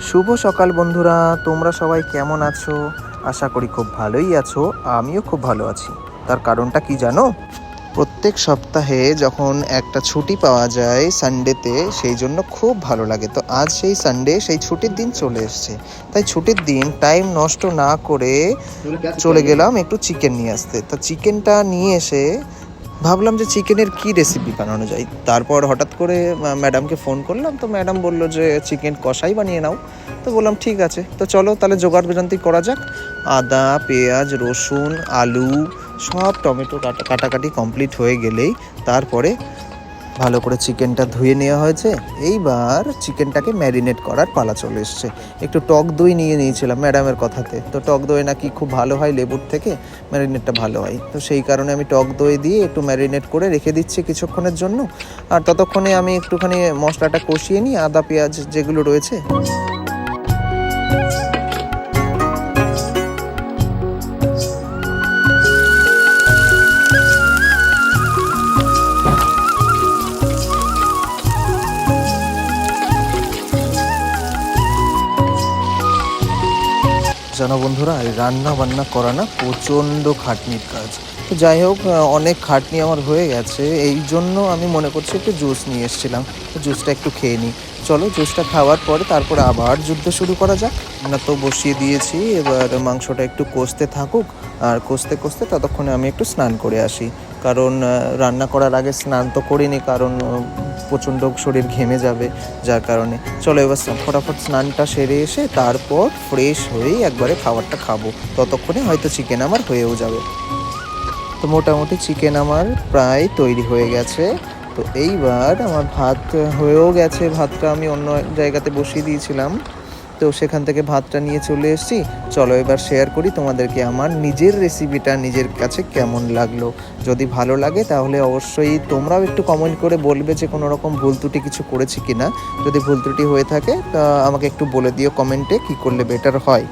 শুভ সকাল বন্ধুরা, তোমরা সবাই কেমন আছো? আশা করি খুব ভালোই আছো। আমিও খুব ভালো আছি। তার কারণটা কি জানো? প্রত্যেক সপ্তাহে যখন একটা ছুটি পাওয়া যায় সানডেতে, সেই জন্য খুব ভালো লাগে। তো আজ সেই সানডে, সেই ছুটির দিন চলে এসছে। তাই ছুটির দিন টাইম নষ্ট না করে চলে গেলাম একটু চিকেন নিয়ে আসতে। তো চিকেনটা নিয়ে এসে ভাবলাম যে চিকেনের কি রেসিপি বানানো যায়। তারপর হঠাৎ করে ম্যাডামকে ফোন করলাম, তো ম্যাডাম বললো যে চিকেন কষাই বানিয়ে নাও। তো বললাম ঠিক আছে, তো চলো তাহলে জোগাড়যন্ত্র করা যাক। আদা, পেঁয়াজ, রসুন, আলু, সব টমেটো কাটাকাটি কমপ্লিট হয়ে গেলেই তারপরে ভালো করে চিকেনটা ধুয়ে নেওয়া হয়েছে। এইবার চিকেনটাকে ম্যারিনেট করার পালা চলে এসছে। একটু টক দই নিয়ে নিয়েছিলাম ম্যাডামের কথাতে, তো টক দই নাকি খুব ভালো হয়, লেবুর থেকে ম্যারিনেটটা ভালো হয়। তো সেই কারণে আমি টক দই দিয়ে একটু ম্যারিনেট করে রেখে দিচ্ছি কিছুক্ষণের জন্য। আর ততক্ষণে আমি একটুখানি মশলাটা কষিয়ে নিই, আদা পেঁয়াজ যেগুলো রয়েছে। জানো বন্ধুরা, এই রান্না বান্না করা না প্রচণ্ড খাটনির কাজ। তো যাই হোক, অনেক খাটনি আমার হয়ে গেছে, এই জন্য আমি মনে করছি একটু জুস নিয়ে এসেছিলাম। তো জুসটা একটু খেয়ে নিই। চলো জুসটা খাওয়ার পরে তারপরে আবার যুদ্ধ শুরু করা যাক। রান্না তো বসিয়ে দিয়েছি, এবার মাংসটা একটু কষতে থাকুক। আর কষতে কষতে ততক্ষণে আমি একটু স্নান করে আসি। কারণ রান্না করার আগে স্নান তো করিনি, কারণ প্রচণ্ড শরীর ঘেমে যাবে। যার কারণে চলো এবার ফটাফট স্নানটা সেরে এসে তারপর ফ্রেশ হয়েই একবারে খাবারটা খাবো। ততক্ষণে হয়তো চিকেন আমার হয়েও যাবে। তো মোটামুটি চিকেন আমার প্রায় তৈরি হয়ে গেছে। তো এইবার আমার ভাত হয়েও গেছে। ভাতটা আমি অন্য জায়গাতে বসিয়ে দিয়েছিলাম, তো সেখান থেকে ভাতটা নিয়ে চলে এসেছি। চলো এবার শেয়ার করি তোমাদেরকে আমার নিজের রেসিপিটা নিজের কাছে কেমন লাগলো। যদি ভালো লাগে তাহলে অবশ্যই তোমরাও একটু কমেন্ট করে বলবে যে কোনো রকম ভুল ত্রুটি কিছু করেছি কিনা। যদি ভুল ত্রুটি হয়ে থাকে তা আমাকে একটু বলে দিও কমেন্টে, কী করলে বেটার হয়।